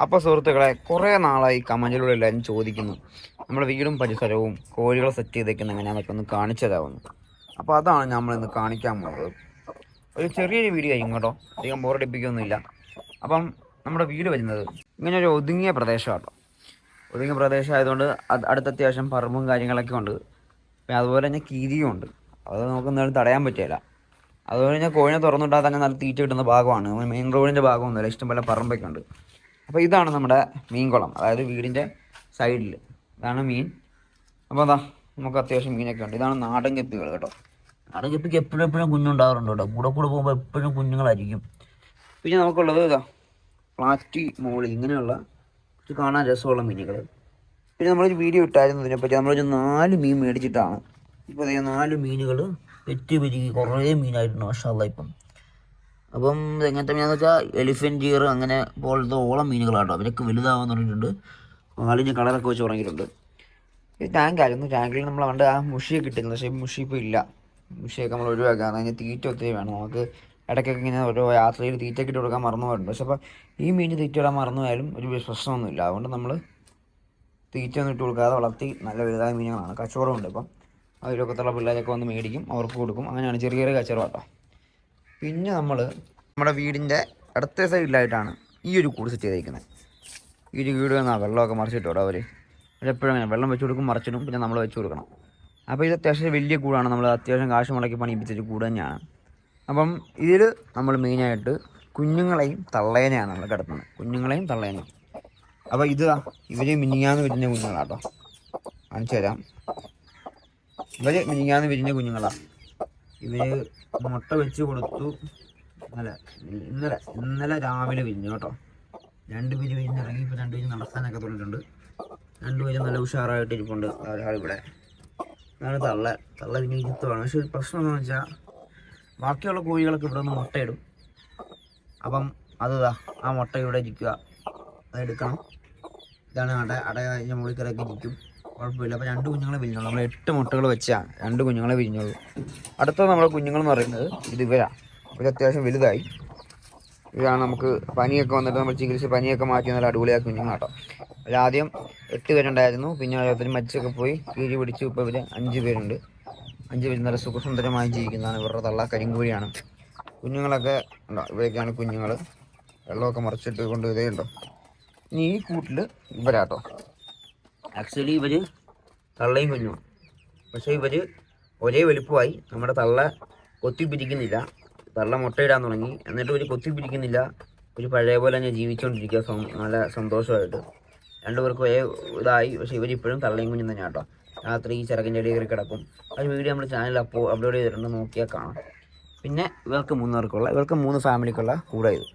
അപ്പോൾ സുഹൃത്തുക്കളെ, കുറേ നാളായി കമൻറ്റിലൂടെ എല്ലാവരും ചോദിക്കുന്നു നമ്മുടെ വീടും പരിസരവും കോഴികളെ സെറ്റ് ചെയ്തേക്കുന്ന എങ്ങനെയാണെന്നൊക്കെ ഒന്ന് കാണിച്ചു തരാമെന്ന്. അപ്പോൾ അതാണ് നമ്മളിന്ന് കാണിക്കാൻ പോകുന്നത്. ഒരു ചെറിയൊരു വീഡിയോ ആയിരിക്കും കേട്ടോ, അധികം ബോറടിപ്പിക്കൊന്നുമില്ല. അപ്പം നമ്മുടെ വീട് വരുന്നത് ഇങ്ങനെ ഒരു ഒതുങ്ങിയ പ്രദേശമാണ് കേട്ടോ. ഒതുങ്ങിയ പ്രദേശം ആയതുകൊണ്ട് അടുത്ത അത്യാവശ്യം പറമ്പും കാര്യങ്ങളൊക്കെ ഉണ്ട്. പിന്നെ അതുപോലെ തന്നെ കീരിയും ഉണ്ട്. അത് നമുക്ക് എന്തായാലും തടയാൻ പറ്റില്ല. അതുപോലെ തന്നെ കോഴിനെ തുറന്നിട്ടാൽ തന്നെ നല്ല തീറ്റ കിട്ടുന്ന ഭാഗമാണ്. മെയിൻ റോഡിൻ്റെ ഭാഗമൊന്നുമില്ല, ഇഷ്ടംപോലെ പറമ്പൊക്കെ ഉണ്ട്. അപ്പോൾ ഇതാണ് നമ്മുടെ മീൻകുളം, അതായത് വീടിൻ്റെ സൈഡിൽ ഇതാണ് മീൻ. അപ്പോൾ അതാ നമുക്ക് അത്യാവശ്യം മീനൊക്കെ ഉണ്ട്. ഇതാണ് നാടൻ ഗപ്പികൾ കേട്ടോ. നാടൻ ഗപ്പിക്ക് എപ്പോഴും കുഞ്ഞുണ്ടാകാറുണ്ട് കേട്ടോ. കൂടെ പോകുമ്പോൾ എപ്പോഴും കുഞ്ഞുങ്ങളായിരിക്കും. പിന്നെ നമുക്കുള്ളത് ഇതാ പ്ലാസ്റ്റി മോളി, ഇങ്ങനെയുള്ള കാണാൻ രസമുള്ള മീനുകൾ. പിന്നെ നമ്മളൊരു വീഡിയോ ഇട്ടായിരുന്നു ഇതിനെപ്പറ്റി. നമ്മളൊരു 4 മീൻ മേടിച്ചിട്ടാണ് ഇപ്പോൾ അതേ 4 മീനുകൾ പെറ്റി പെരുകി കുറേ മീനായിട്ടുണ്ട് മാഷാഅല്ലാഹ് ഇപ്പം. അപ്പം എങ്ങനത്തെ മീനാന്ന് വെച്ചാൽ എലിഫൻറ്റ് ജിയർ അങ്ങനെ പോലത്തെ ഓളം മീനുകളാട്ടോ. അവരൊക്കെ വലുതാവാൻ തുടങ്ങിയിട്ടുണ്ട്. പാലിന് കളറൊക്കെ വെച്ച് തുടങ്ങിയിട്ടുണ്ട്. ഇത് ടാങ്കായിരുന്നു. ടാങ്കിൽ നമ്മൾ പണ്ട് ആ മുഷിയൊക്കെ ഇട്ടിരുന്നു. പക്ഷേ മുഷി ഇപ്പോൾ ഇല്ല. മുഷിയൊക്കെ നമ്മൾ ഒഴിവാക്കാം. അതിന് തീറ്റ ഒത്തിരി വേണം. നമുക്ക് ഇടയ്ക്കൊക്കെ ഇങ്ങനെ ഓരോ യാത്രയിൽ തീറ്റയൊക്കെ ഇട്ട് കൊടുക്കാൻ മറന്നു പോയിട്ടുണ്ട്. പക്ഷേ അപ്പോൾ ഈ മീൻ തീറ്റ ഇടാൻ മറന്നു പോയാലും ഒരു പ്രശ്നമൊന്നുമില്ല. അതുകൊണ്ട് നമ്മൾ തീറ്റ ഒന്നും ഇട്ട് കൊടുക്കാതെ വളർത്തി നല്ല വലുതായ മീനുകളാണ്. കച്ചവടമുണ്ട് ഇപ്പം. അതിലൊക്കത്തുള്ള പിള്ളേരൊക്കെ വന്ന് മേടിക്കും, അവർക്ക് കൊടുക്കും. അങ്ങനെയാണ് ചെറിയ ചെറിയ കച്ചവടം കേട്ടോ. പിന്നെ നമ്മൾ നമ്മുടെ വീടിൻ്റെ അടുത്ത സൈഡിലായിട്ടാണ് ഈ ഒരു കൂട് സെറ്റ് ചെയ്തിരിക്കുന്നത്. ഈ ഒരു വീട് വന്നാൽ വെള്ളമൊക്കെ മറിച്ചിട്ടോ അവർ. എപ്പോഴും അങ്ങനെ വെള്ളം വെച്ച് കൊടുക്കും, മറിച്ചിടും, പിന്നെ നമ്മൾ വെച്ച് കൊടുക്കണം. അപ്പോൾ ഇത് അത്യാവശ്യം വലിയ കൂടാണ്. നമ്മൾ അത്യാവശ്യം കാശ് മുടക്കി പണിയിപ്പിച്ചൊരു കൂട് തന്നെയാണ്. അപ്പം ഇതിൽ നമ്മൾ മെയിനായിട്ട് കുഞ്ഞുങ്ങളെയും തള്ളേനെയാണ് നമ്മൾ കിടത്തുന്നത്. കുഞ്ഞുങ്ങളെയും തള്ളേനെയും. അപ്പോൾ ഇത് ഇവർ മിനിങ്ങാന്ന് വിരിഞ്ഞ കുഞ്ഞുങ്ങളാട്ടോ. കാണിച്ചു തരാം. ഇവർ മിനിങ്ങാന്ന് വിരിഞ്ഞ കുഞ്ഞുങ്ങളാണ്. ഇവർ മുട്ട വെച്ച് കൊടുത്തു. ഇന്നലെ രാവിലെ വിരിഞ്ഞു കേട്ടോ. 2 പേര് വിരിഞ്ഞിറങ്ങി. ഇപ്പോൾ 2 പേര് നടക്കാനൊക്കെ തുടങ്ങിയിട്ടുണ്ട്. 2 പേരും നല്ല ഉഷാറായിട്ട് ഇരിപ്പുണ്ട്. ഒരാളിവിടെ. അതാണ് തള്ള പിന്നെ ഇരുത്തമാണ്. പക്ഷെ ഒരു പ്രശ്നം എന്താണെന്ന് വെച്ചാൽ ബാക്കിയുള്ള കോഴികളൊക്കെ ഇവിടെ നിന്ന് മുട്ടയിടും. അപ്പം അതാ ആ മുട്ട ഇവിടെ ഇരിക്കുക, അതെടുക്കണം. ഇതാണ് അട കഴിഞ്ഞ മുകളിക്കരൊക്കെ ഇരിക്കും, കുഴപ്പമില്ല. അപ്പോൾ 2 കുഞ്ഞുങ്ങളെ വിരിഞ്ഞോളൂ. നമ്മൾ 8 മുട്ടകൾ വെച്ചാൽ 2 കുഞ്ഞുങ്ങളെ വിരിഞ്ഞോളൂ. അടുത്ത നമ്മുടെ കുഞ്ഞുങ്ങളെന്ന് പറയുന്നത് ഇത് ഇവരാണ്. ഇവർ അത്യാവശ്യം വലുതായി. ഇതാണ് നമുക്ക് പനിയൊക്കെ വന്നിട്ട് നമ്മൾ ചികിത്സ പനിയൊക്കെ മാറ്റി നല്ല അടിപൊളിയാക്കി കുഞ്ഞുങ്ങളാട്ടോ. അതിലാദ്യം 8 പേരുണ്ടായിരുന്നു. പിന്നെ ഓരോരുത്തരും മരിച്ചൊക്കെ പോയി കീഴി പിടിച്ചു. ഇപ്പോൾ ഇവർ 5 പേരുണ്ട്. 5 പേര് നല്ല സുഖസുന്ദരമായി ജീവിക്കുന്നതാണ്. ഇവരുടെ തള്ള കരിങ്കോഴിയാണ്. കുഞ്ഞുങ്ങളൊക്കെ ഉണ്ടോ, ഇവരൊക്കെയാണ് കുഞ്ഞുങ്ങൾ. വെള്ളമൊക്കെ മറിച്ചിട്ട് കൊണ്ട് ഇതേ ഉണ്ടോ. ഇനി ഈ കൂട്ടിൽ ഇവരാട്ടോ. ആക്ച്വലി ഇവർ തള്ളയും കുഞ്ഞും. പക്ഷേ ഇവർ ഒരേ വലുപ്പമായി. നമ്മുടെ തള്ള കൊത്തിപ്പിരിക്കുന്നില്ല. തള്ള മുട്ടയിടാൻ തുടങ്ങി. എന്നിട്ട് ഒരു കൊത്തിപ്പിരിക്കുന്നില്ല. ഒരു പഴയ പോലെ തന്നെ ജീവിച്ചുകൊണ്ടിരിക്കുക നല്ല സന്തോഷമായിട്ട്. 2 പേർക്കും ഒരേ ഇതായി. പക്ഷേ ഇവരിപ്പോഴും തള്ളയും കുഞ്ഞും തന്നെ കേട്ടോ. രാത്രി ഈ ചിറകിൻ്റെ ഇടയിൽ കയറി കിടക്കും. ആ വീഡിയോ നമ്മൾ ചാനലിൽ അപ്ലോഡ് ചെയ്തിട്ടുണ്ട്, നോക്കിയാൽ കാണാം. പിന്നെ ഇവർക്ക് 3 ഫാമിലിക്കുള്ള കൂടായത്.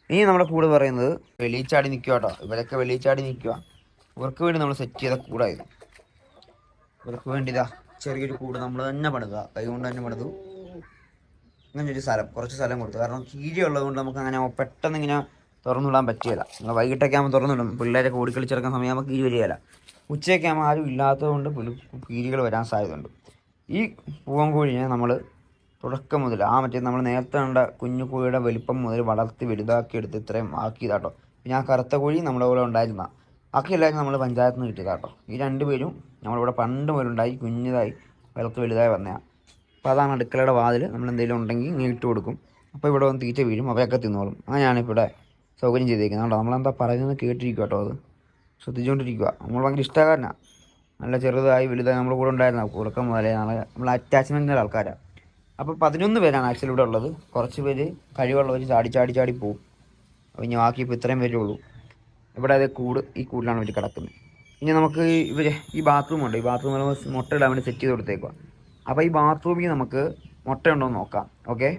ഇനി നമ്മുടെ കൂട് പറയുന്നത് വെളിച്ചാടി നിൽക്കുക കേട്ടോ. ഇവരൊക്കെ വെളിച്ചാടി നിൽക്കുക. ഇവർക്ക് വേണ്ടി നമ്മൾ സെറ്റ് ചെയ്ത കൂടായത്. ഇവർക്ക് വേണ്ടിയതാ ചെറിയൊരു കൂട് നമ്മൾ തന്നെ പണിതുക, കൈകൊണ്ട് തന്നെ പണിതു. അങ്ങനെ ഒരു കുറച്ച് സ്ഥലം കൊടുത്തു. കാരണം കീരി ഉള്ളതുകൊണ്ട് നമുക്ക് അങ്ങനെ പെട്ടെന്ന് ഇങ്ങനെ തുറന്നുവിടാൻ പറ്റിയില്ല. നമ്മൾ വൈകിട്ടൊക്കെ ആകുമ്പോൾ തുറന്നിടും. പിള്ളേരൊക്കെ ഓടിക്കളിച്ചിറക്കാൻ സമയമാകുമ്പോൾ കീരി വരികയില്ല. ഉച്ചയൊക്കെ ആകുമ്പോൾ ആരും ഇല്ലാത്തതുകൊണ്ട് കീരികൾ വരാൻ സാധ്യതയുണ്ട്. ഈ പൂവൻ കോഴിയെ നമ്മൾ തുടക്കം മുതൽ മറ്റേ നമ്മൾ നേരത്തെ കണ്ട കുഞ്ഞു കോഴിയുടെ വലിപ്പം മുതൽ വളർത്തി വലുതാക്കി എടുത്ത് ഇത്രയും ആക്കിയതാട്ടോ. പിന്നെ ആ കറുത്ത കോഴി നമ്മുടെ കൂടെ ഉണ്ടായിരുന്ന ബാക്കിയെല്ലാവരും നമ്മൾ പഞ്ചായത്തിൽ നിന്ന് കിട്ടിയതാട്ടോ. ഈ 2 പേരും നമ്മളിവിടെ പണ്ട് മുതലുണ്ടായി കുഞ്ഞതായി വളർത്തി വലുതായി വന്നതാണ്. അപ്പോൾ അതാണ് അടുക്കളയുടെ വാതിൽ. നമ്മൾ എന്തെങ്കിലും ഉണ്ടെങ്കിൽ ഇങ്ങനെ ഇട്ട് കൊടുക്കും. അപ്പോൾ ഇവിടെ വന്ന് തീറ്റ വീഴും, അവയൊക്കെ തിന്നോളും. അങ്ങനെയാണ് ഇവിടെ സൗകര്യം ചെയ്തേക്കുന്നത് കേട്ടോ. നമ്മളെന്താ പറയുന്നത് കേട്ടിരിക്കുക കേട്ടോ. അത് ശ്രദ്ധിച്ചുകൊണ്ടിരിക്കുക. നമ്മൾ ഭയങ്കര ഇഷ്ടക്കാരനാണ്. നല്ല ചെറുതായി വലുതായി നമ്മുടെ കൂടെ ഉണ്ടായിരുന്ന ഉറക്കം മുതലേ നമ്മൾ അറ്റാച്ച്മെൻറ്റിൻ്റെ ആൾക്കാരാണ്. അപ്പോൾ 11 പേരാണ് ആക്ച്വലി ഇവിടെ ഉള്ളത്. കുറച്ച് പേര് കഴിവുള്ളവർ ചാടി പോവും. അപ്പോൾ ഇനി ബാക്കി ഇപ്പോൾ ഇത്രയും പേരേ ഉള്ളൂ. ഇവിടെ അതേ ഈ കൂടിലാണ് ഇവർ കിടക്കുന്നത്. ഇനി നമുക്ക് ഈ ബാത്റൂമുണ്ട്. ഈ ബാത്റൂമിൽ മുട്ട ഇടാൻ വേണ്ടി സെറ്റ് ചെയ്ത് കൊടുത്തേക്കുക. അപ്പോൾ ഈ ബാത്റൂമിൽ നമുക്ക് മുട്ടയുണ്ടോ എന്ന് നോക്കാം. ഓക്കെ,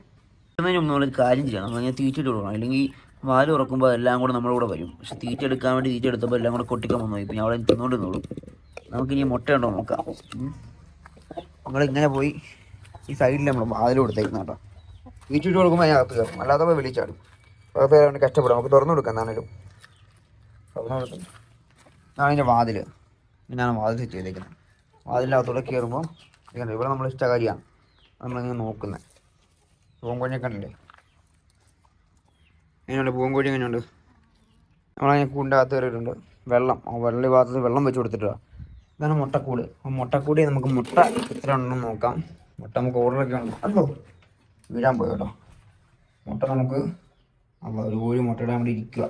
അതിന് മുമ്പ് നമ്മളൊരു കാര്യം ചെയ്യണം. അങ്ങനെ തീറ്റ ഇട്ട് കൊടുക്കണം. അല്ലെങ്കിൽ വാല് തുറക്കുമ്പോൾ എല്ലാം കൂടെ നമ്മുടെ കൂടെ വരും. പക്ഷേ തീറ്റ എടുക്കാൻ വേണ്ടി തീറ്റ എടുത്തപ്പോൾ എല്ലാം കൂടെ കൊട്ടിക്കാൻ വന്നു. ഇപ്പം ഞാൻ അവിടെ തിന്നുകൊണ്ട് നിന്നോളൂ. നമുക്കിനി മുട്ടയുണ്ടോ നോക്കാം. നമ്മളിങ്ങനെ പോയി ഈ സൈഡിൽ നമ്മൾ വാതിൽ കൊടുത്തേക്കുന്ന കേട്ടോ. തീറ്റിട്ട് കൊടുക്കുമ്പോൾ അതിനകത്ത് കയറും, അല്ലാതെ പോയി വിളിച്ചാടും. അകത്ത് കയറാൻ കഷ്ടപ്പെടും. നമുക്ക് തുറന്നു കൊടുക്കാം. എന്നാണേലും തുറന്നു കൊടുക്കും. ഇതാണ് ഇതിൻ്റെ വാതിൽ. ഇങ്ങനെയാണ് വാതിൽ സെറ്റ് ചെയ്തേക്കുന്നത്. വാതിലിനകത്തൂടെ കയറുമ്പോൾ ഇവിടെ നമ്മൾ ഇഷ്ടകാരിയാണ് നമ്മളിങ്ങനെ നോക്കുന്നത്. പൂവൻകോഴിയെ കണ്ടില്ലേ? എങ്ങനെയുണ്ട് പൂവൻകോഴി? എങ്ങനെയുണ്ട്? നമ്മളതിനെ കൂടിൻ്റെ അകത്ത് കയറിയിട്ടുണ്ട്. വെള്ളം വെള്ള ഭാഗത്ത് വെള്ളം വെച്ച് കൊടുത്തിട്ടാണ്. ഇതാണ് മുട്ടക്കൂട്. അപ്പം മുട്ടക്കൂടി നമുക്ക് മുട്ട എത്ര ഉണ്ടെന്ന് നോക്കാം. മുട്ട നമുക്ക് ഓർഡറൊക്കെ ഉണ്ട്. അല്ലോ വീഴാൻ പോയി കേട്ടോ. മുട്ട നമുക്ക് ഒരു കോഴി മുട്ടയിടാൻ വേണ്ടി ഇരിക്കുക.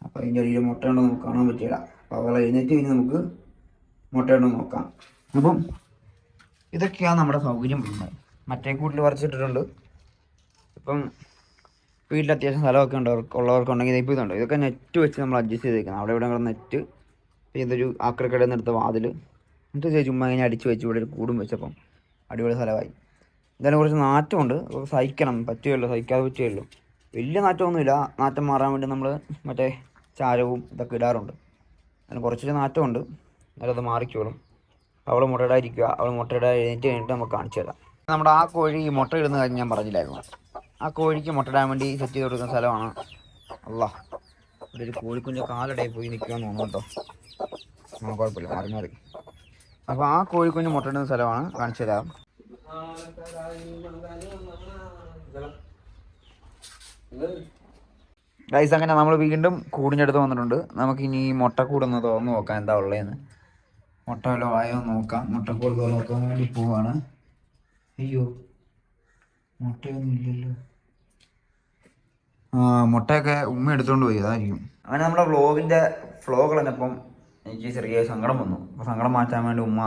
അപ്പോൾ അതിൻ്റെ അടിയിൽ മുട്ട ഉണ്ടോ നമുക്ക് കാണാൻ പറ്റില്ല. അപ്പോൾ അവളെ എഴുന്നേറ്റ് കഴിഞ്ഞ് നമുക്ക് മുട്ടയുണ്ടോ നോക്കാം. അപ്പം ഇതൊക്കെയാണ് നമ്മുടെ സൗകര്യം വരുന്നത്. മറ്റേ കൂട്ടിൽ വരച്ചിട്ടിട്ടുണ്ട്. ഇപ്പം വീട്ടിൽ അത്യാവശ്യം സ്ഥലമൊക്കെ ഉള്ളവർക്കുണ്ടെങ്കിൽ ഇപ്പോൾ ഇതുണ്ട്. ഇതൊക്കെ നെറ്റ് വെച്ച് നമ്മൾ അഡ്ജസ്റ്റ് ചെയ്തേക്കണം. അവിടെ ഇവിടെ നെറ്റ് ഇതൊരു ആക്രിക്കടയിൽ നിന്ന് എടുത്ത വാതിൽ എന്നിട്ട് ചുമ്മാ ഇങ്ങനെ അടിച്ച് വെച്ച് ഇവിടെ ഒരു കൂടും വെച്ചപ്പം അടിപൊളി സ്ഥലമായി. എന്തായാലും കുറച്ച് നാറ്റമുണ്ട്. സഹിക്കണം, പറ്റുകയുള്ളൂ, സഹിക്കാതെ പറ്റുകയുള്ളൂ. വലിയ നാറ്റമൊന്നുമില്ല. നാറ്റം മാറാൻ വേണ്ടി നമ്മൾ മറ്റേ ചാരവും ഇതൊക്കെ ഇടാറുണ്ട്. അതിന് കുറച്ചൊരു നാറ്റമുണ്ട്. എന്നാലും അത് മാറിക്കോളും. അവൾ മുട്ടയിടാതിരിക്കുക. അവൾ മുട്ടയിടാൻ എഴുന്നേറ്റ് കഴിഞ്ഞിട്ട് നമുക്ക് കാണിച്ചു തരാം. നമ്മുടെ ആ കോഴി മുട്ട ഇടുന്ന കാര്യം ഞാൻ പറഞ്ഞില്ലായിരുന്നു. ആ കോഴിക്ക് മുട്ടയിടാൻ വേണ്ടി സെറ്റ് ചെയ്ത് കൊടുക്കുന്ന സ്ഥലമാണ്. അല്ലാ, ഇവിടെ ഒരു കോഴിക്കുഞ്ഞ് കാലിടയിൽ പോയി നിൽക്കുമെന്ന് തോന്നുന്നു കേട്ടോ. കുഴപ്പമില്ല, മാറി മാറി. അപ്പോൾ ആ കോഴിക്കുഞ്ഞ് മുട്ടയിടുന്ന സ്ഥലമാണ്, കാണിച്ചു തരാം. ഗൈസ്, അങ്ങനെ നമ്മൾ വീണ്ടും കൂടിനടുത്ത് വന്നിട്ടുണ്ട്. നമുക്കിനി മുട്ടക്കൂടൊന്ന് തുറന്ന് നോക്കാം എന്താ ഉള്ളതെന്ന്. മുട്ട വല്ലതും ആയോ നോക്കാം. മുട്ടക്കൂട് തുറന്ന് നോക്കാൻ വേണ്ടി പോവാണ്. അയ്യോ, മുട്ടയൊന്നും ഇല്ലല്ലോ. മുട്ടയൊക്കെ ഉമ്മ എടുത്തുകൊണ്ട് പോയി, അതായിരിക്കും. അങ്ങനെ നമ്മുടെ വ്ളോഗിൻ്റെ ഫ്ലോ കളഞ്ഞപ്പം എനിക്ക് ചെറിയ സങ്കടം വന്നു. അപ്പോൾ സങ്കടം മാറ്റാൻ വേണ്ടി ഉമ്മ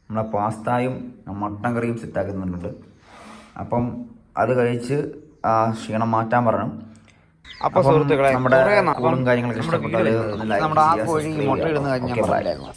നമ്മുടെ പാസ്തായും മട്ടൻ കറിയും സെറ്റാക്കുന്നുണ്ട്. അപ്പം അത് കഴിച്ച് ആ ക്ഷീണം മാറ്റാൻ പറഞ്ഞു. അപ്പോൾ സുഹൃത്തുക്കളെ, നമ്മുടെ കൂടും കാര്യങ്ങളൊക്കെ ഇഷ്ടപ്പെട്ടത് നമ്മുടെ ആ കോഴി മുട്ട ഇടുന്ന കാര്യം ഞാൻ പറയായിരുന്നു.